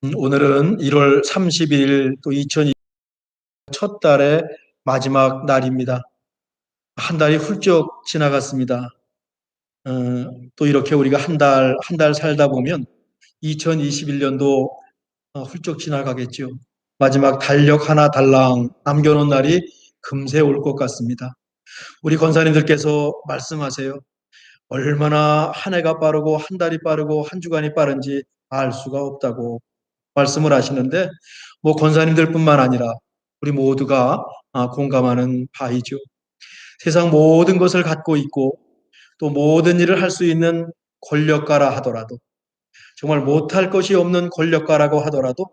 오늘은 1월 30일 또 2020년 첫 달의 마지막 날입니다. 한 달이 훌쩍 지나갔습니다. 어, 또 이렇게 우리가 한 달 살다 보면 2021년도 훌쩍 지나가겠죠. 마지막 달력 하나 달랑 남겨놓은 날이 금세 올 것 같습니다. 우리 권사님들께서 말씀하세요. 얼마나 한 해가 빠르고 한 달이 빠르고 한 주간이 빠른지 알 수가 없다고 말씀을 하시는데 권사님들뿐만 아니라 우리 모두가 공감하는 바이죠. 세상 모든 것을 갖고 있고 또 모든 일을 할 수 있는 권력가라 하더라도 정말 못할 것이 없는 권력가라고 하더라도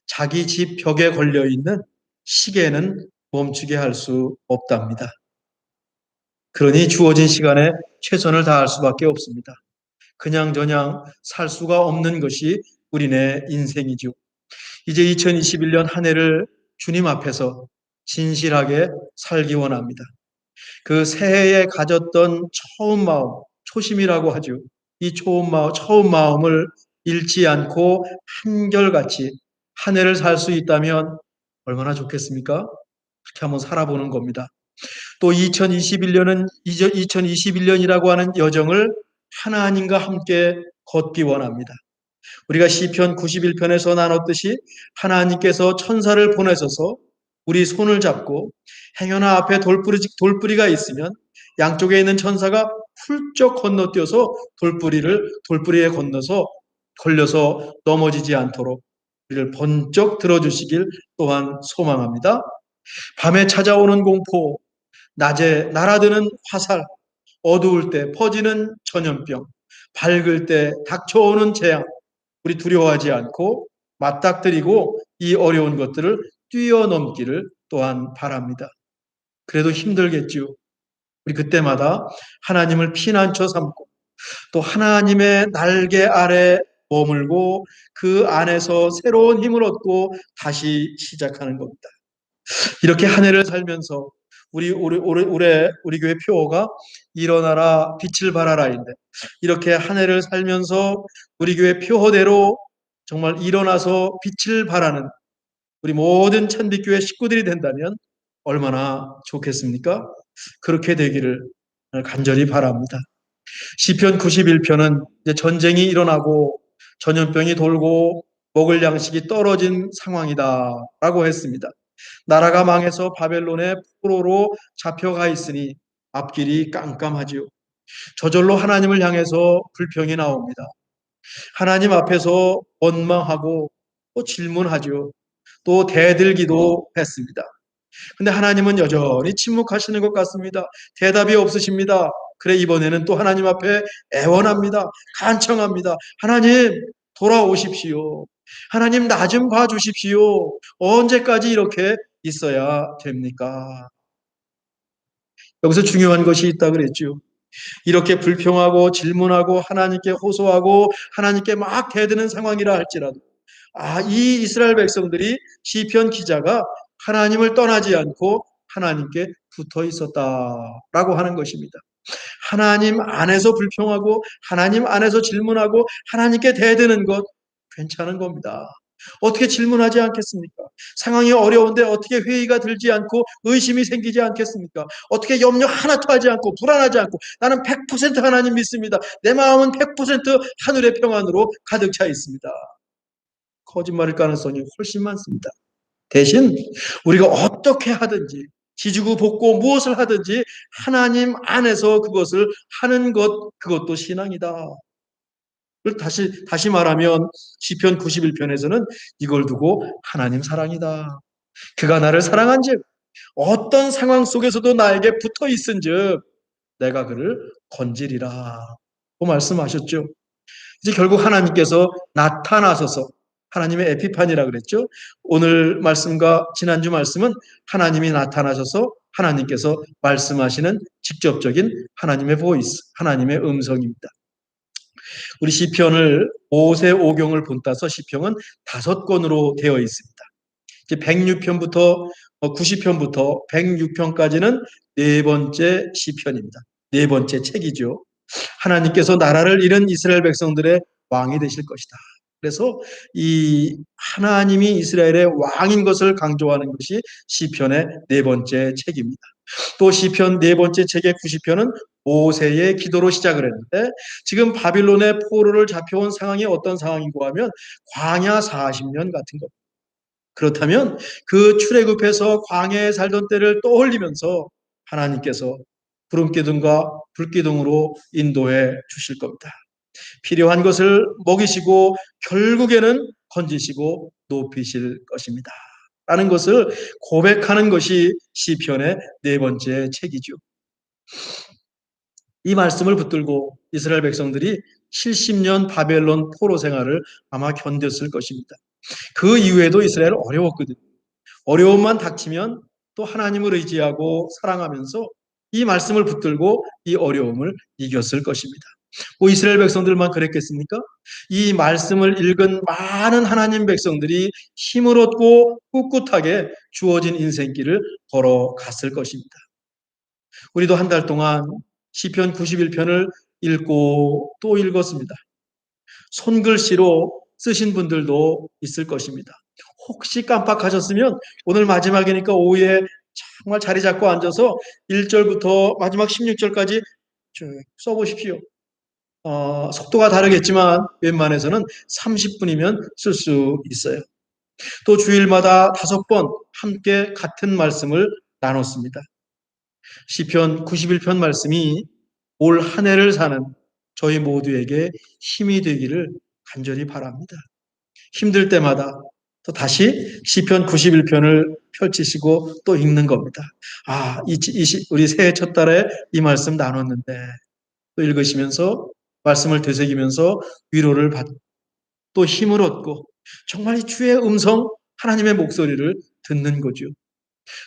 자기 집 벽에 걸려 있는 시계는 멈추게 할 수 없답니다. 그러니 주어진 시간에 최선을 다할 수밖에 없습니다. 그냥저냥 살 수가 없는 것이 우리네 인생이죠. 이제 2021년 한 해를 주님 앞에서 진실하게 살기 원합니다. 그 새해에 가졌던 처음 마음, 초심이라고 하죠. 이 처음 마음을 잃지 않고 한결같이 한 해를 살 수 있다면 얼마나 좋겠습니까? 그렇게 한번 살아보는 겁니다. 또 2021년은 2021년이라고 하는 여정을 하나님과 함께 걷기 원합니다. 우리가 시편 91편에서 나눴듯이 하나님께서 천사를 보내셔서 우리 손을 잡고 행여나 앞에 돌부리가 있으면 양쪽에 있는 천사가 훌쩍 건너뛰어서 돌부리에 건너서 걸려서 넘어지지 않도록 우리를 번쩍 들어주시길 또한 소망합니다. 밤에 찾아오는 공포, 낮에 날아드는 화살, 어두울 때 퍼지는 전염병, 밝을 때 닥쳐오는 재앙, 우리 두려워하지 않고 맞닥뜨리고 이 어려운 것들을 뛰어넘기를 또한 바랍니다. 그래도 힘들겠지요. 우리 그때마다 하나님을 피난처 삼고 또 하나님의 날개 아래 머물고 그 안에서 새로운 힘을 얻고 다시 시작하는 겁니다. 이렇게 한 해를 살면서 우리 교회 표어가 일어나라 빛을 발하라인데 이렇게 한 해를 살면서 우리 교회 표어대로 정말 일어나서 빛을 발하는 우리 모든 천빛교회 식구들이 된다면 얼마나 좋겠습니까? 그렇게 되기를 간절히 바랍니다. 시편 91편은 이제 전쟁이 일어나고 전염병이 돌고 먹을 양식이 떨어진 상황이다라고 했습니다. 나라가 망해서 바벨론의 포로로 잡혀가 있으니 앞길이 깜깜하지요. 저절로 하나님을 향해서 불평이 나옵니다. 하나님 앞에서 원망하고 또 질문하죠. 또 대들기도 했습니다. 근데 하나님은 여전히 침묵하시는 것 같습니다. 대답이 없으십니다. 그래 이번에는 또 하나님 앞에 애원합니다. 간청합니다. 하나님 돌아오십시오. 하나님 나 좀 봐주십시오. 언제까지 이렇게 있어야 됩니까? 여기서 중요한 것이 있다 그랬죠. 이렇게 불평하고 질문하고 하나님께 호소하고 하나님께 막 대드는 상황이라 할지라도 이 이스라엘 백성들이 시편 기자가 하나님을 떠나지 않고 하나님께 붙어 있었다라고 하는 것입니다. 하나님 안에서 불평하고 하나님 안에서 질문하고 하나님께 대드는 것 괜찮은 겁니다. 어떻게 질문하지 않겠습니까? 상황이 어려운데 어떻게 회의가 들지 않고 의심이 생기지 않겠습니까? 어떻게 염려 하나도 하지 않고 불안하지 않고 나는 100% 하나님 믿습니다. 내 마음은 100% 하늘의 평안으로 가득 차 있습니다. 거짓말일 가능성이 훨씬 많습니다. 대신 우리가 어떻게 하든지 지지고 볶고 무엇을 하든지 하나님 안에서 그것을 하는 것 그것도 신앙이다. 다시 말하면 시편 91편에서는 이걸 두고 하나님 사랑이다. 그가 나를 사랑한즉 어떤 상황 속에서도 나에게 붙어 있은즉 내가 그를 건지리라. 고 말씀하셨죠. 이제 결국 하나님께서 나타나셔서 하나님의 에피판이라 그랬죠. 오늘 말씀과 지난주 말씀은 하나님이 나타나셔서 하나님께서 말씀하시는 직접적인 하나님의 보이스, 하나님의 음성입니다. 우리 시편을 5세 5경을 본따서 시편은 5권으로 되어 있습니다. 이제 106편부터 90편부터 106편까지는 네 번째 시편입니다. 네 번째 책이죠. 하나님께서 나라를 잃은 이스라엘 백성들의 왕이 되실 것이다. 그래서 이 하나님이 이스라엘의 왕인 것을 강조하는 것이 시편의 네 번째 책입니다. 또 시편 네 번째 책의 90편은 모세의 기도로 시작을 했는데 지금 바빌론의 포로를 잡혀온 상황이 어떤 상황인고 하면 광야 40년 같은 것. 그렇다면 그 출애굽해서 광야에 살던 때를 떠올리면서 하나님께서 구름기둥과 불기둥으로 인도해 주실 겁니다. 필요한 것을 먹이시고 결국에는 건지시고 높이실 것입니다. 라는 것을 고백하는 것이 시편의 네 번째 책이죠. 이 말씀을 붙들고 이스라엘 백성들이 70년 바벨론 포로 생활을 아마 견뎠을 것입니다. 그 이후에도 이스라엘 어려웠거든요. 어려움만 닥치면 또 하나님을 의지하고 사랑하면서 이 말씀을 붙들고 이 어려움을 이겼을 것입니다. 뭐 이스라엘 백성들만 그랬겠습니까? 이 말씀을 읽은 많은 하나님 백성들이 힘을 얻고 꿋꿋하게 주어진 인생길을 걸어갔을 것입니다. 우리도 한 달 동안 시편 91편을 읽고 또 읽었습니다. 손글씨로 쓰신 분들도 있을 것입니다. 혹시 깜빡하셨으면 오늘 마지막이니까 오후에 정말 자리 잡고 앉아서 1절부터 마지막 16절까지 쭉 써보십시오. 속도가 다르겠지만 웬만해서는 30분이면 쓸 수 있어요. 또 주일마다 5번 함께 같은 말씀을 나눴습니다. 시편 91편 말씀이 올 한 해를 사는 저희 모두에게 힘이 되기를 간절히 바랍니다. 힘들 때마다 또 다시 시편 91편을 펼치시고 또 읽는 겁니다. 우리 새해 첫 달에 이 말씀 나눴는데 또 읽으시면서 말씀을 되새기면서 위로를 받고 또 힘을 얻고 정말 이 주의 음성 하나님의 목소리를 듣는 거죠.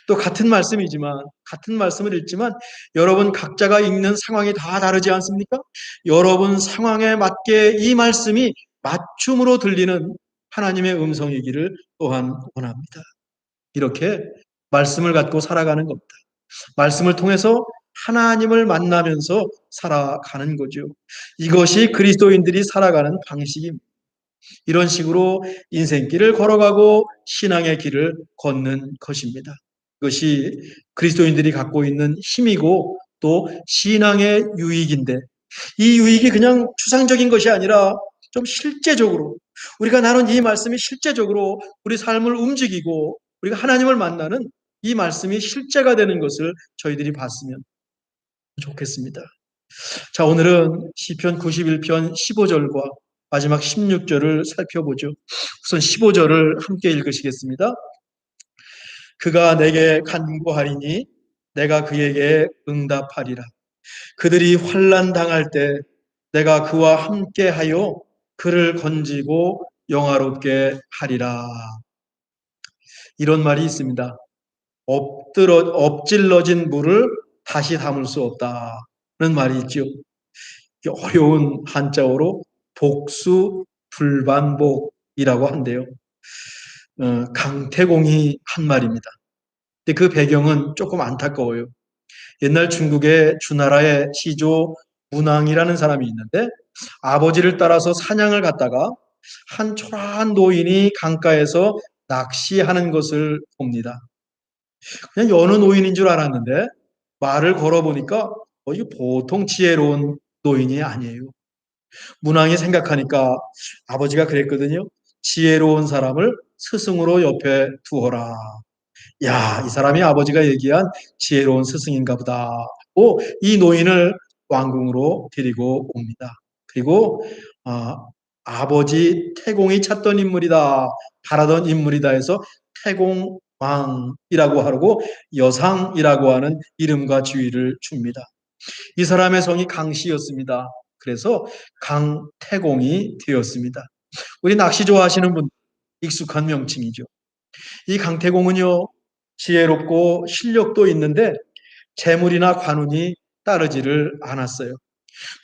또 같은 말씀이지만 같은 말씀을 읽지만 여러분 각자가 읽는 상황이 다 다르지 않습니까? 여러분 상황에 맞게 이 말씀이 맞춤으로 들리는 하나님의 음성이기를 또한 원합니다. 이렇게 말씀을 갖고 살아가는 겁니다. 말씀을 통해서 하나님을 만나면서 살아가는 거죠. 이것이 그리스도인들이 살아가는 방식입니다. 이런 식으로 인생길을 걸어가고 신앙의 길을 걷는 것입니다. 그것이 그리스도인들이 갖고 있는 힘이고 또 신앙의 유익인데 이 유익이 그냥 추상적인 것이 아니라 좀 실제적으로 우리가 나눈 이 말씀이 실제적으로 우리 삶을 움직이고 우리가 하나님을 만나는 이 말씀이 실제가 되는 것을 저희들이 봤으면 좋겠습니다. 자, 오늘은 시편 91편 15절과 마지막 16절을 살펴보죠. 우선 15절을 함께 읽으시겠습니다. 그가 내게 간구하리니 내가 그에게 응답하리라. 그들이 환난 당할 때 내가 그와 함께하여 그를 건지고 영화롭게 하리라. 이런 말이 있습니다. 엎질러진 물을 다시 담을 수 없다는 말이 있죠. 어려운 한자어로 복수 불반복이라고 한대요. 강태공이 한 말입니다. 근데 그 배경은 조금 안타까워요. 옛날 중국의 주나라의 시조 문왕이라는 사람이 있는데 아버지를 따라서 사냥을 갔다가 한 초라한 노인이 강가에서 낚시하는 것을 봅니다. 그냥 여느 노인인 줄 알았는데 말을 걸어보니까 이게 보통 지혜로운 노인이 아니에요. 문왕이 생각하니까 아버지가 그랬거든요. 지혜로운 사람을 스승으로 옆에 두어라. 야, 이 사람이 아버지가 얘기한 지혜로운 스승인가 보다 하고 이 노인을 왕궁으로 데리고 옵니다. 그리고 아버지 태공이 찾던 인물이다, 바라던 인물이다 해서 태공왕이라고 하고 여상이라고 하는 이름과 지위를 줍니다. 이 사람의 성이 강씨였습니다. 그래서 강태공이 되었습니다. 우리 낚시 좋아하시는 분 익숙한 명칭이죠. 이 강태공은요, 지혜롭고 실력도 있는데 재물이나 관운이 따르지를 않았어요.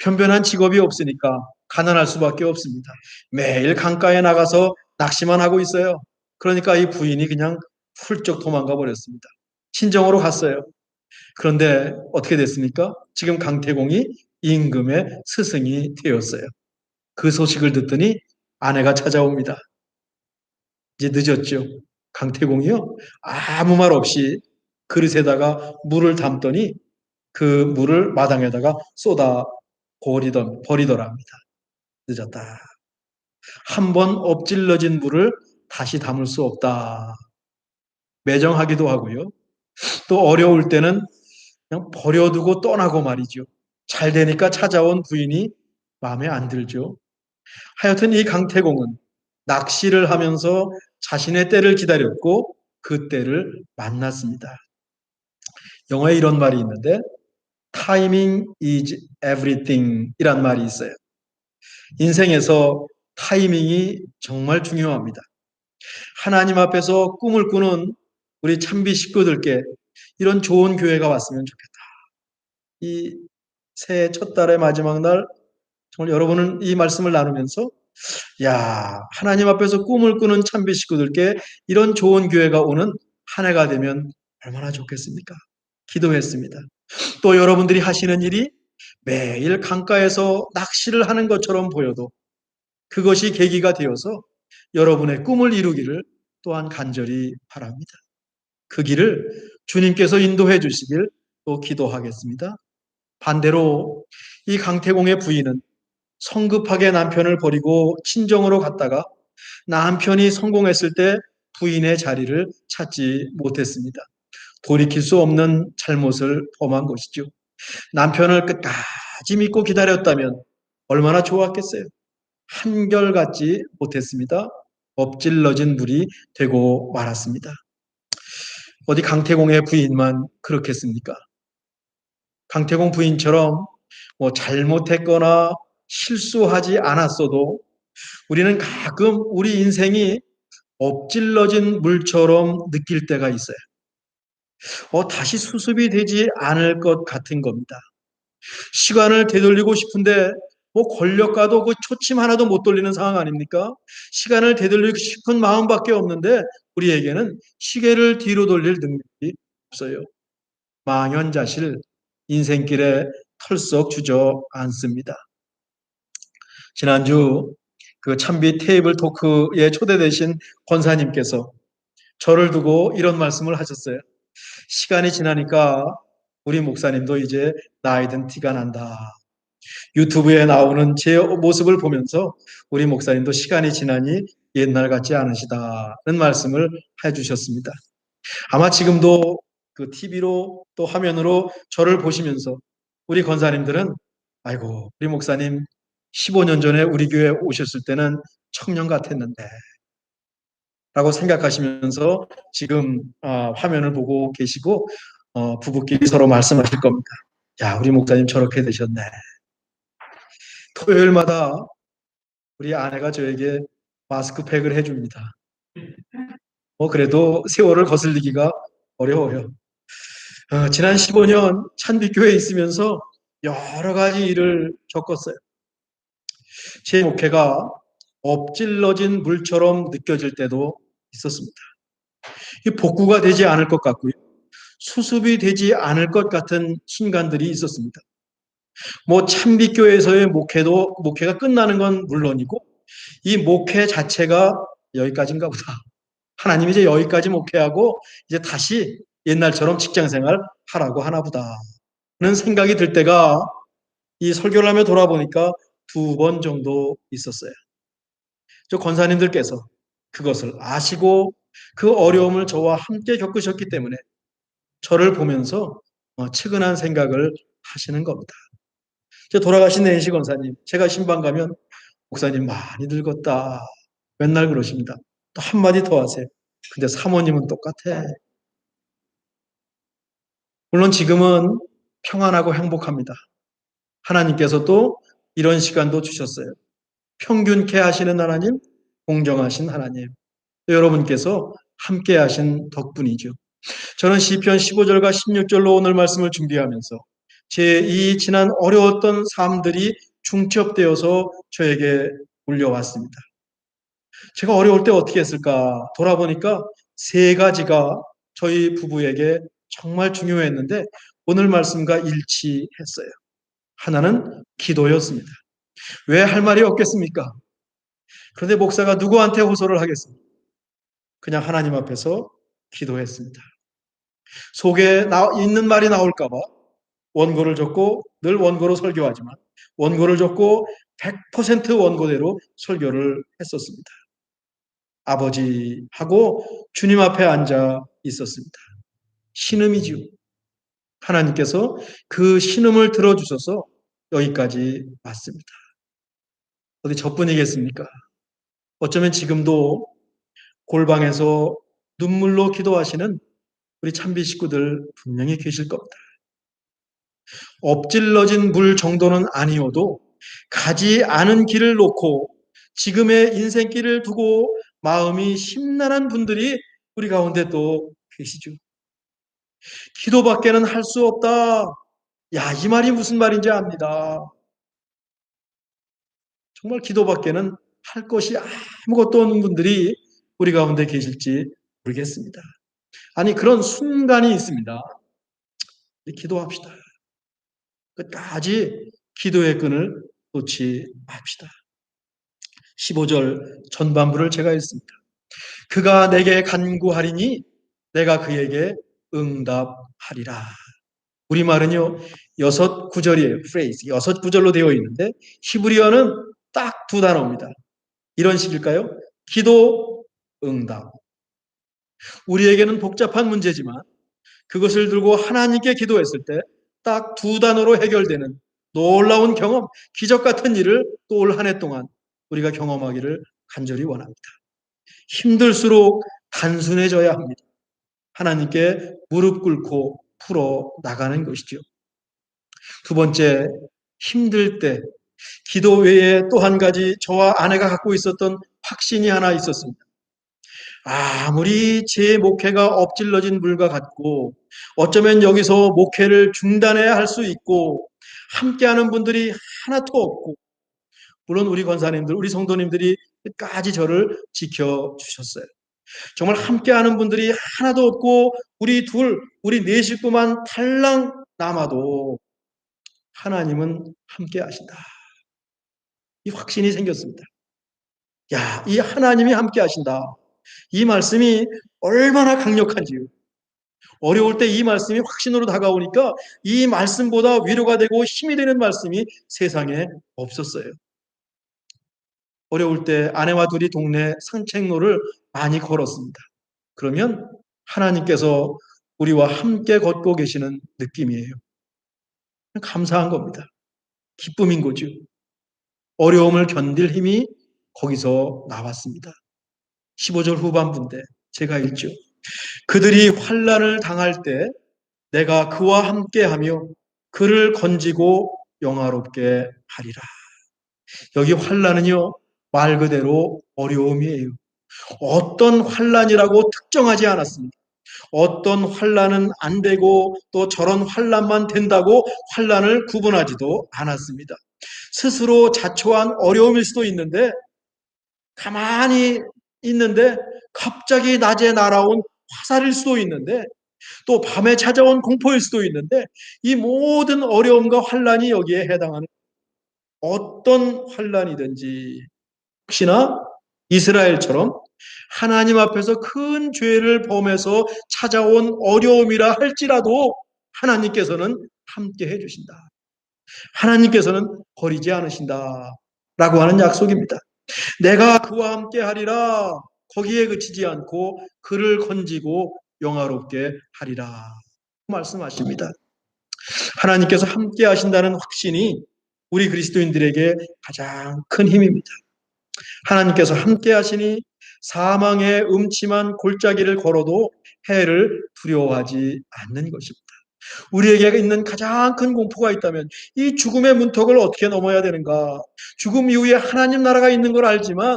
편변한 직업이 없으니까 가난할 수밖에 없습니다. 매일 강가에 나가서 낚시만 하고 있어요. 그러니까 이 부인이 그냥 훌쩍 도망가 버렸습니다. 친정으로 갔어요. 그런데 어떻게 됐습니까? 지금 강태공이 임금의 스승이 되었어요. 그 소식을 듣더니 아내가 찾아옵니다. 이제 늦었죠. 강태공이요. 아무 말 없이 그릇에다가 물을 담더니 그 물을 마당에다가 쏟아 버리더랍니다. 늦었다. 한 번 엎질러진 물을 다시 담을 수 없다. 매정하기도 하고요. 또 어려울 때는 그냥 버려두고 떠나고 말이죠. 잘 되니까 찾아온 부인이 마음에 안 들죠. 하여튼 이 강태공은 낚시를 하면서 자신의 때를 기다렸고 그 때를 만났습니다. 영어에 이런 말이 있는데 timing is everything 이란 말이 있어요. 인생에서 타이밍이 정말 중요합니다. 하나님 앞에서 꿈을 꾸는 우리 참비 식구들께 이런 좋은 교회가 왔으면 좋겠다. 이 새해 첫 달의 마지막 날 정말 여러분은 이 말씀을 나누면서 야, 하나님 앞에서 꿈을 꾸는 참비 식구들께 이런 좋은 교회가 오는 한 해가 되면 얼마나 좋겠습니까? 기도했습니다. 또 여러분들이 하시는 일이 매일 강가에서 낚시를 하는 것처럼 보여도 그것이 계기가 되어서 여러분의 꿈을 이루기를 또한 간절히 바랍니다. 그 길을 주님께서 인도해 주시길 또 기도하겠습니다. 반대로 이 강태공의 부인은 성급하게 남편을 버리고 친정으로 갔다가 남편이 성공했을 때 부인의 자리를 찾지 못했습니다. 돌이킬 수 없는 잘못을 범한 것이죠. 남편을 끝까지 믿고 기다렸다면 얼마나 좋았겠어요. 한결같지 못했습니다. 엎질러진 물이 되고 말았습니다. 어디 강태공의 부인만 그렇겠습니까? 강태공 부인처럼 뭐 잘못했거나 실수하지 않았어도 우리는 가끔 우리 인생이 엎질러진 물처럼 느낄 때가 있어요. 다시 수습이 되지 않을 것 같은 겁니다. 시간을 되돌리고 싶은데 뭐 권력과도 그 초침 하나도 못 돌리는 상황 아닙니까? 시간을 되돌리고 싶은 마음밖에 없는데 우리에게는 시계를 뒤로 돌릴 능력이 없어요. 망연자실 인생길에 털썩 주저앉습니다. 지난주 그 참비 테이블 토크에 초대되신 권사님께서 저를 두고 이런 말씀을 하셨어요. 시간이 지나니까 우리 목사님도 이제 나이 든 티가 난다. 유튜브에 나오는 제 모습을 보면서 우리 목사님도 시간이 지나니 옛날 같지 않으시다는 말씀을 해주셨습니다. 아마 지금도 그 TV로 또 화면으로 저를 보시면서 우리 권사님들은 아이고 우리 목사님 15년 전에 우리 교회 오셨을 때는 청년 같았는데 라고 생각하시면서 지금 화면을 보고 계시고 부부끼리 서로 말씀하실 겁니다. 야, 우리 목사님 저렇게 되셨네. 토요일마다 우리 아내가 저에게 마스크팩을 해줍니다. 그래도 세월을 거슬리기가 어려워요. 지난 15년 찬빛교회에 있으면서 여러 가지 일을 겪었어요. 제 목회가 엎질러진 물처럼 느껴질 때도 있었습니다. 이 복구가 되지 않을 것 같고요. 수습이 되지 않을 것 같은 순간들이 있었습니다. 뭐 참빛교회에서의 목회가 끝나는 건 물론이고 이 목회 자체가 여기까지인가 보다. 하나님이 이제 여기까지 목회하고 이제 다시 옛날처럼 직장생활 하라고 하나 보다는 생각이 들 때가 이 설교를 하며 돌아보니까 2번 정도 있었어요. 저 권사님들께서 그것을 아시고 그 어려움을 저와 함께 겪으셨기 때문에 저를 보면서 측은한 생각을 하시는 겁니다. 돌아가신 내인시 권사님, 제가 신방 가면 목사님 많이 늙었다. 맨날 그러십니다. 또 한마디 더 하세요. 근데 사모님은 똑같아. 물론 지금은 평안하고 행복합니다. 하나님께서 또 이런 시간도 주셨어요. 평균케 하시는 하나님, 공정하신 하나님. 여러분께서 함께 하신 덕분이죠. 저는 시편 15절과 16절로 오늘 말씀을 준비하면서 제 이 지난 어려웠던 삶들이 중첩되어서 저에게 울려왔습니다. 제가 어려울 때 어떻게 했을까 돌아보니까 3가지가 저희 부부에게 정말 중요했는데 오늘 말씀과 일치했어요. 하나는 기도였습니다. 왜 할 말이 없겠습니까? 그런데 목사가 누구한테 호소를 하겠습니까? 그냥 하나님 앞에서 기도했습니다. 속에 있는 말이 나올까봐 원고를 적고, 늘 원고로 설교하지만 원고를 적고 100% 원고대로 설교를 했었습니다. 아버지하고 주님 앞에 앉아 있었습니다. 신음이지요. 하나님께서 그 신음을 들어주셔서 여기까지 왔습니다. 어디 저뿐이겠습니까? 어쩌면 지금도 골방에서 눈물로 기도하시는 우리 참비 식구들 분명히 계실 겁니다. 엎질러진 물 정도는 아니어도 가지 않은 길을 놓고 지금의 인생길을 두고 마음이 심란한 분들이 우리 가운데 또 계시죠. 기도밖에는 할 수 없다. 야, 이 말이 무슨 말인지 압니다. 정말 기도밖에는 할 것이 아무것도 없는 분들이 우리 가운데 계실지 모르겠습니다. 아니, 그런 순간이 있습니다. 기도합시다. 끝까지 기도의 끈을 놓지 맙시다. 15절 전반부를 제가 읽습니다. 그가 내게 간구하리니 내가 그에게 응답하리라. 우리말은요, 6구절이에요. 프레이즈. 6구절로 되어 있는데 히브리어는 딱 두 단어입니다. 이런 식일까요? 기도, 응답. 우리에게는 복잡한 문제지만 그것을 들고 하나님께 기도했을 때 딱 두 단어로 해결되는 놀라운 경험, 기적 같은 일을 또 올 한 해 동안 우리가 경험하기를 간절히 원합니다. 힘들수록 단순해져야 합니다. 하나님께 무릎 꿇고 풀어 나가는 것이죠. 두 번째, 힘들 때 기도 외에 또 한 가지 저와 아내가 갖고 있었던 확신이 하나 있었습니다. 아무리 제 목회가 엎질러진 물과 같고 어쩌면 여기서 목회를 중단해야 할 수 있고 함께하는 분들이 하나도 없고, 물론 우리 권사님들, 우리 성도님들이 끝까지 저를 지켜주셨어요. 정말 함께하는 분들이 하나도 없고 우리 네 식구만 탈랑 남아도 하나님은 함께 하신다. 이 확신이 생겼습니다. 야, 이 하나님이 함께 하신다. 이 말씀이 얼마나 강력한지요. 어려울 때 이 말씀이 확신으로 다가오니까 이 말씀보다 위로가 되고 힘이 되는 말씀이 세상에 없었어요. 어려울 때 아내와 둘이 동네 산책로를 많이 걸었습니다. 그러면 하나님께서 우리와 함께 걷고 계시는 느낌이에요. 감사한 겁니다. 기쁨인 거죠. 어려움을 견딜 힘이 거기서 나왔습니다. 15절 후반부인데 제가 읽죠. 그들이 환난을 당할 때 내가 그와 함께하며 그를 건지고 영화롭게 하리라. 여기 환난은요, 말 그대로 어려움이에요. 어떤 환난이라고 특정하지 않았습니다. 어떤 환난은 안 되고 또 저런 환난만 된다고 환난을 구분하지도 않았습니다. 스스로 자초한 어려움일 수도 있는데, 가만히 있는데 갑자기 낮에 날아온 화살일 수도 있는데, 또 밤에 찾아온 공포일 수도 있는데, 이 모든 어려움과 환난이 여기에 해당하는, 어떤 환난이든지 혹시나 이스라엘처럼 하나님 앞에서 큰 죄를 범해서 찾아온 어려움이라 할지라도 하나님께서는 함께 해주신다. 하나님께서는 버리지 않으신다. 라고 하는 약속입니다. 내가 그와 함께 하리라. 거기에 그치지 않고 그를 건지고 영화롭게 하리라. 말씀하십니다. 하나님께서 함께 하신다는 확신이 우리 그리스도인들에게 가장 큰 힘입니다. 하나님께서 함께 하시니 사망의 음침한 골짜기를 걸어도 해를 두려워하지 않는 것입니다. 우리에게 있는 가장 큰 공포가 있다면 이 죽음의 문턱을 어떻게 넘어야 되는가? 죽음 이후에 하나님 나라가 있는 걸 알지만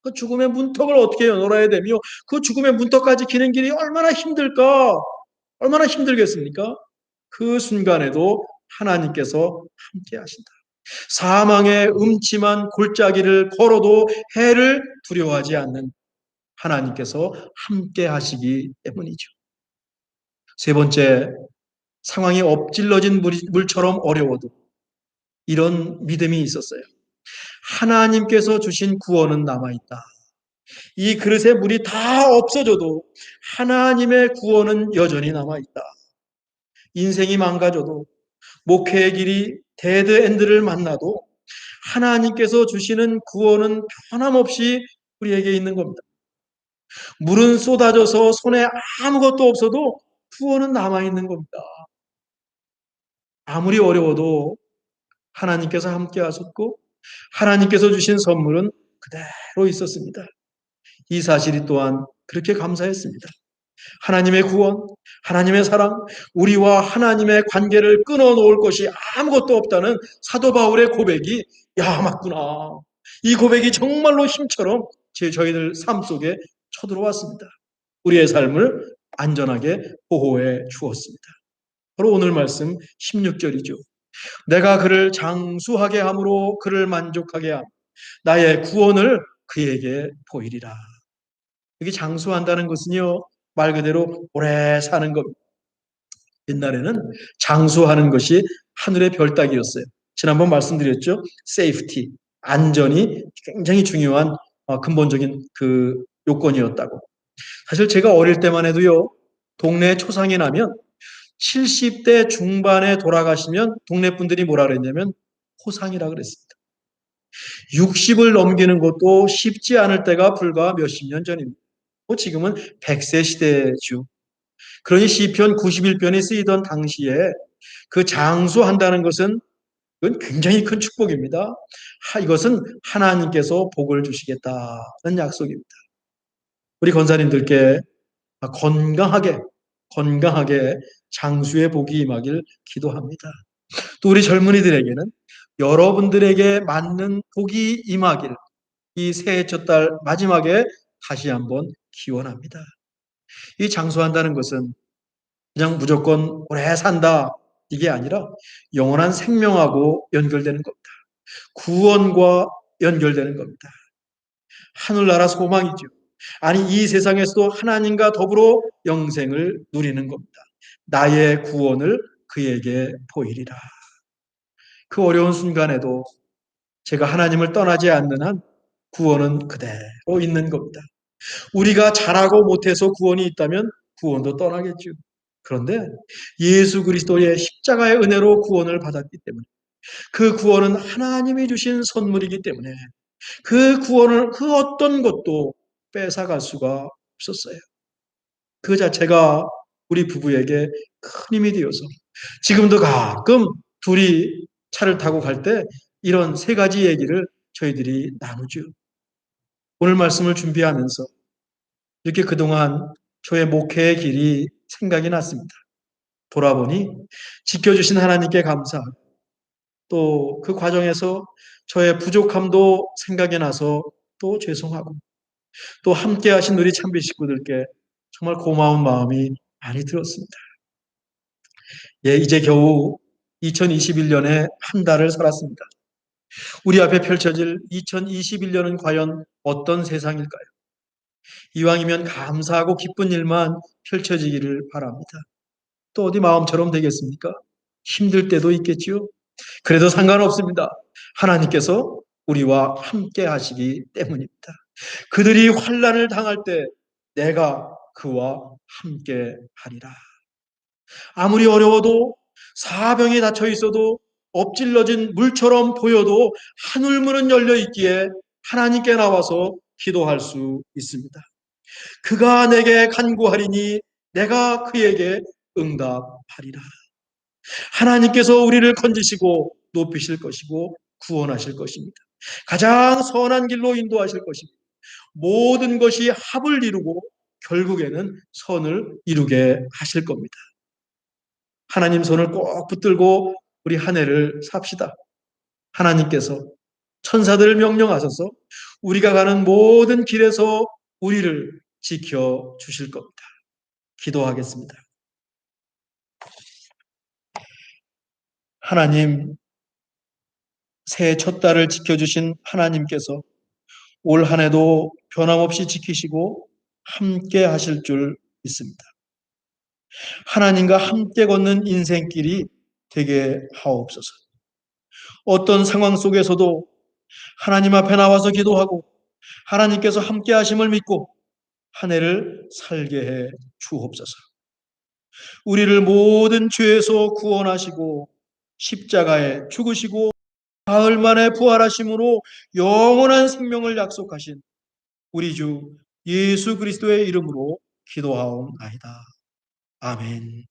그 죽음의 문턱을 어떻게 열어야 되며 그 죽음의 문턱까지 기는 길이 얼마나 힘들까? 얼마나 힘들겠습니까? 그 순간에도 하나님께서 함께 하신다. 사망의 음침한 골짜기를 걸어도 해를 두려워하지 않는 하나님께서 함께 하시기 때문이죠. 세 번째, 상황이 엎질러진 물처럼 어려워도 이런 믿음이 있었어요. 하나님께서 주신 구원은 남아있다. 이 그릇의 물이 다 없어져도 하나님의 구원은 여전히 남아있다. 인생이 망가져도, 목회의 길이 데드 엔드를 만나도 하나님께서 주시는 구원은 변함없이 우리에게 있는 겁니다. 물은 쏟아져서 손에 아무것도 없어도 구원은 남아있는 겁니다. 아무리 어려워도 하나님께서 함께 하셨고 하나님께서 주신 선물은 그대로 있었습니다. 이 사실이 또한 그렇게 감사했습니다. 하나님의 구원, 하나님의 사랑, 우리와 하나님의 관계를 끊어놓을 것이 아무것도 없다는 사도 바울의 고백이, 야, 맞구나. 이 고백이 정말로 힘처럼 저희들 삶 속에 쳐들어왔습니다. 우리의 삶을 안전하게 보호해 주었습니다. 바로 오늘 말씀 16절이죠. 내가 그를 장수하게 함으로 그를 만족하게 함. 나의 구원을 그에게 보이리라. 여기 장수한다는 것은요, 말 그대로 오래 사는 겁니다. 옛날에는 장수하는 것이 하늘의 별 따기였어요. 지난번 말씀드렸죠. 세이프티, 안전이 굉장히 중요한 근본적인 그 요건이었다고. 사실 제가 어릴 때만 해도요, 동네에 초상이 나면 70대 중반에 돌아가시면 동네 분들이 뭐라 그랬냐면 호상이라 그랬습니다. 60을 넘기는 것도 쉽지 않을 때가 불과 몇십 년 전입니다. 지금은 100세 시대죠. 그러니 시편 91편이 쓰이던 당시에 그 장수한다는 것은 그건 굉장히 큰 축복입니다. 이것은 하나님께서 복을 주시겠다는 약속입니다. 우리 권사님들께 건강하게 장수의 복이 임하길 기도합니다. 또 우리 젊은이들에게는 여러분들에게 맞는 복이 임하길 이 새해 첫 달 마지막에 다시 한번 기원합니다. 이 장수한다는 것은 그냥 무조건 오래 산다 이게 아니라 영원한 생명하고 연결되는 겁니다. 구원과 연결되는 겁니다. 하늘나라 소망이죠. 아니 이 세상에서도 하나님과 더불어 영생을 누리는 겁니다. 나의 구원을 그에게 보이리라. 그 어려운 순간에도 제가 하나님을 떠나지 않는 한 구원은 그대로 있는 겁니다. 우리가 잘하고 못해서 구원이 있다면 구원도 떠나겠죠. 그런데 예수 그리스도의 십자가의 은혜로 구원을 받았기 때문에 그 구원은 하나님이 주신 선물이기 때문에 그 구원을 그 어떤 것도 뺏어갈 수가 없었어요. 그 자체가 우리 부부에게 큰 힘이 되어서 지금도 가끔 둘이 차를 타고 갈 때 이런 세 가지 얘기를 저희들이 나누죠. 오늘 말씀을 준비하면서 이렇게 그동안 저의 목회의 길이 생각이 났습니다. 돌아보니 지켜주신 하나님께 감사하고 또 그 과정에서 저의 부족함도 생각이 나서 또 죄송하고 또 함께 하신 우리 참비 식구들께 정말 고마운 마음이 많이 들었습니다. 예, 이제 겨우 2021년에 한 달을 살았습니다. 우리 앞에 펼쳐질 2021년은 과연 어떤 세상일까요? 이왕이면 감사하고 기쁜 일만 펼쳐지기를 바랍니다. 또 어디 마음처럼 되겠습니까? 힘들 때도 있겠지요. 그래도 상관없습니다. 하나님께서 우리와 함께 하시기 때문입니다. 그들이 환난을 당할 때 내가 그와 함께 하리라. 아무리 어려워도 사병이 닫혀 있어도 엎질러진 물처럼 보여도 하늘문은 열려 있기에 하나님께 나와서 기도할 수 있습니다. 그가 내게 간구하리니 내가 그에게 응답하리라. 하나님께서 우리를 건지시고 높이실 것이고 구원하실 것입니다. 가장 선한 길로 인도하실 것입니다. 모든 것이 합을 이루고 결국에는 선을 이루게 하실 겁니다. 하나님 손을 꼭 붙들고 우리 한 해를 삽시다. 하나님께서 천사들을 명령하셔서 우리가 가는 모든 길에서 우리를 지켜 주실 겁니다. 기도하겠습니다. 하나님, 새해 첫 달을 지켜주신 하나님께서 올 한 해도 변함없이 지키시고 함께 하실 줄 믿습니다. 하나님과 함께 걷는 인생길이 되게 하옵소서. 어떤 상황 속에서도 하나님 앞에 나와서 기도하고 하나님께서 함께 하심을 믿고 한 해를 살게 해 주옵소서. 우리를 모든 죄에서 구원하시고 십자가에 죽으시고 사흘 만에 부활하심으로 영원한 생명을 약속하신 우리 주 예수 그리스도의 이름으로 기도하옵나이다. 아멘.